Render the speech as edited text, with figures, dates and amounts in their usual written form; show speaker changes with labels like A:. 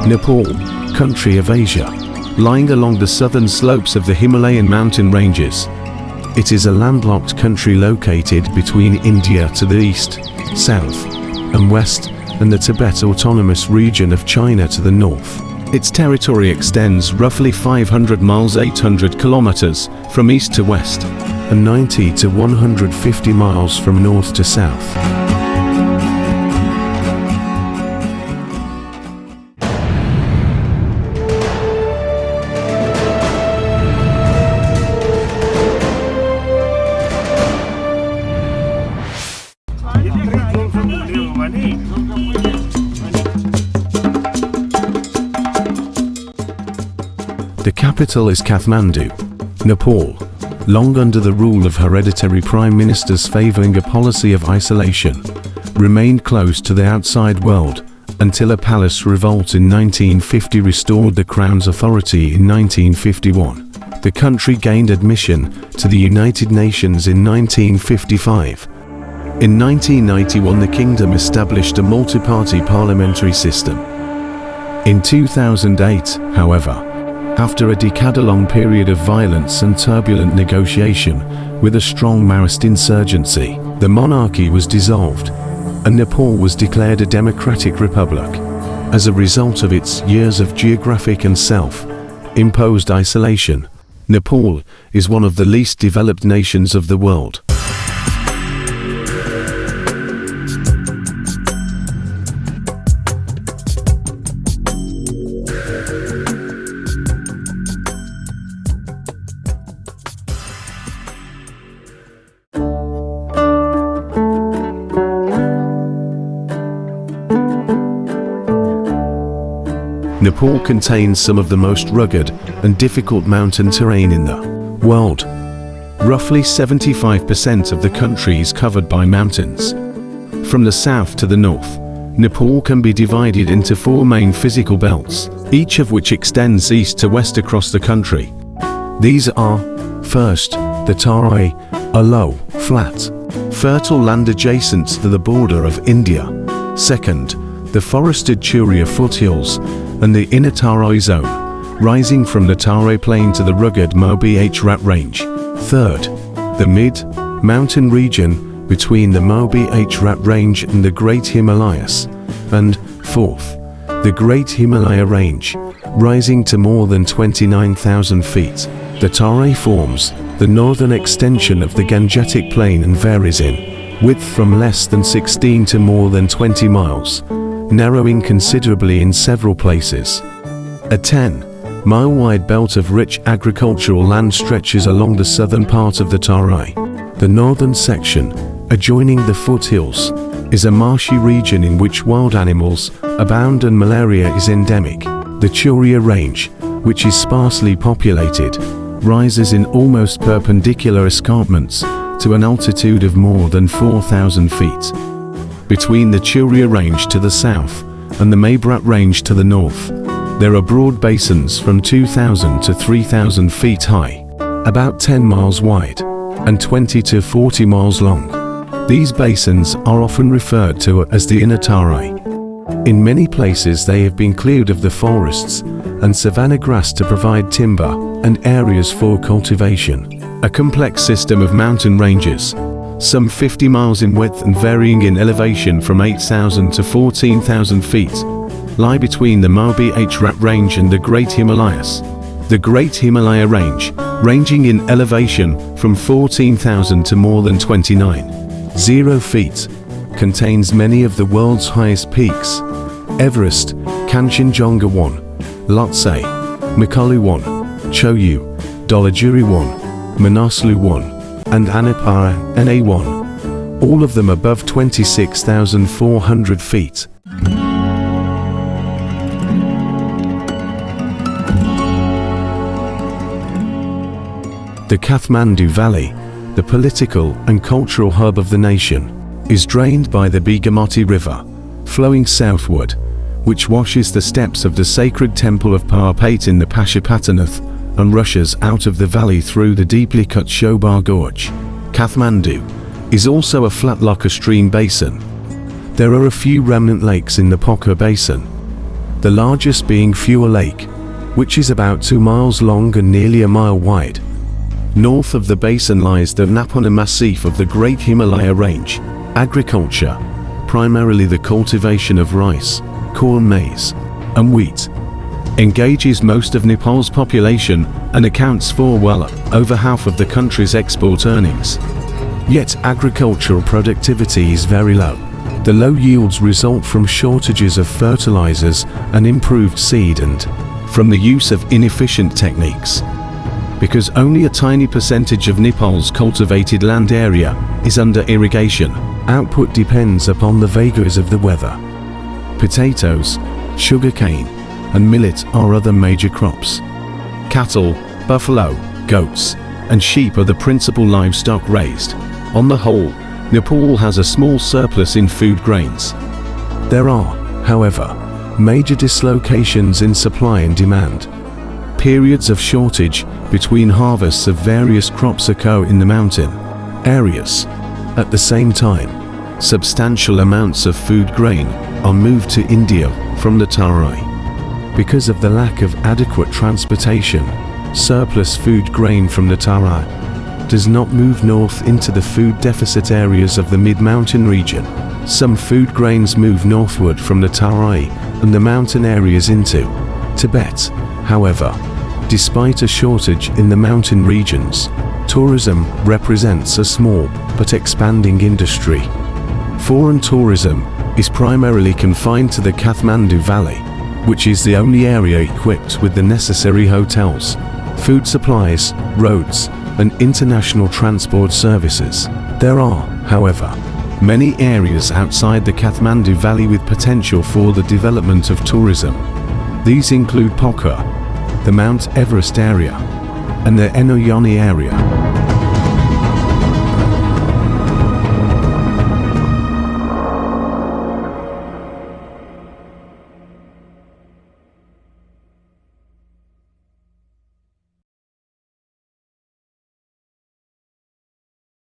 A: Nepal, country of Asia, lying along the southern slopes of the Himalayan mountain ranges. It is a landlocked country located between India to the east, south, and west, and the Tibet Autonomous Region of China to the north. Its territory extends roughly 500 miles 800 kilometers from east to west, and 90 to 150 miles from north to south. The capital is Kathmandu. Nepal, long under the rule of hereditary prime ministers favoring a policy of isolation, remained close to the outside world until a palace revolt in 1950 restored the crown's authority in 1951. The country gained admission to the United Nations in 1955. In 1991, the kingdom established a multi-party parliamentary system. In 2008, however, after a decade-long period of violence and turbulent negotiation with a strong Maoist insurgency, the monarchy was dissolved, and Nepal was declared a democratic republic. As a result of its years of geographic and self-imposed isolation, Nepal is one of the least developed nations of the world. Nepal contains some of the most rugged and difficult mountain terrain in the world. Roughly 75% of the country is covered by mountains. From the south to the north, Nepal can be divided into 4 main physical belts, each of which extends east to west across the country. These are, first, the Tarai, a low, flat, fertile land adjacent to the border of India. Second, the forested Churia foothills and the inner Tarai zone, rising from the Tarai plain to the rugged Mobi-Rat range. Third, the mid-mountain region between the Mobi-Rat range and the Great Himalayas. And fourth, the Great Himalaya range, rising to more than 29,000 feet. The Tarai forms the northern extension of the Gangetic Plain and varies in width from less than 16 to more than 20 miles, narrowing considerably in several places. A 10-mile-wide belt of rich agricultural land stretches along the southern part of the Tarai. The northern section, adjoining the foothills, is a marshy region in which wild animals abound and malaria is endemic. The Churia range, which is sparsely populated, rises in almost perpendicular escarpments to an altitude of more than 4,000 feet. Between the Churia range to the south and the Mobi-Rat range to the north, there are broad basins from 2,000 to 3,000 feet high, about 10 miles wide, and 20 to 40 miles long. These basins are often referred to as the inner Tarai. In many places they have been cleared of the forests and savanna grass to provide timber and areas for cultivation. A complex system of mountain ranges, some 50 miles in width and varying in elevation from 8,000 to 14,000 feet, lie between the Mobi-Rat range and the Great Himalayas. The Great Himalaya range, ranging in elevation from 14,000 to more than 29,000 feet, contains many of the world's highest peaks: Everest, Kanchenjunga 1, Lhotse, Makalu 1, Choyu, Dholagiri 1, Manaslu 1, and Annapurna Na1, all of them above 26,400 feet. The Kathmandu Valley, the political and cultural hub of the nation, is drained by the Bagmati River, flowing southward, which washes the steps of the sacred temple of Parpate in the Pashupatinath and rushes out of the valley through the deeply cut Shobar Gorge. Kathmandu is also a flat-locker stream basin. There are a few remnant lakes in the Pokhara Basin. the largest being Pure Lake, which is about 2 miles long and nearly a mile wide. North of the basin lies the Napona Massif of the Great Himalaya Range. Agriculture, primarily the cultivation of rice, corn, maize, and wheat, engages most of Nepal's population and accounts for well over half of the country's export earnings. Yet agricultural productivity is very low. The low yields result from shortages of fertilizers and improved seed and from the use of inefficient techniques. Because only a tiny percentage of Nepal's cultivated land area is under irrigation, output depends upon the vagaries of the weather. Potatoes, sugarcane, and millet are other major crops. Cattle, buffalo, goats, and sheep are the principal livestock raised. On the whole, Nepal has a small surplus in food grains. There are, however, major dislocations in supply and demand. Periods of shortage between harvests of various crops occur in the mountain areas. At the same time, substantial amounts of food grain are moved to India from the Tarai. Because of the lack of adequate transportation, surplus food grain from the Tarai does not move north into the food deficit areas of the mid-mountain region. Some food grains move northward from the Tarai and the mountain areas into Tibet. However, despite a shortage in the mountain regions, tourism represents a small but expanding industry. Foreign tourism is primarily confined to the Kathmandu Valley, which is the only area equipped with the necessary hotels, food supplies, roads, and international transport services. There are, however, many areas outside the Kathmandu Valley with potential for the development of tourism. These include Pokhara, the Mount Everest area, and the Enoyoni area.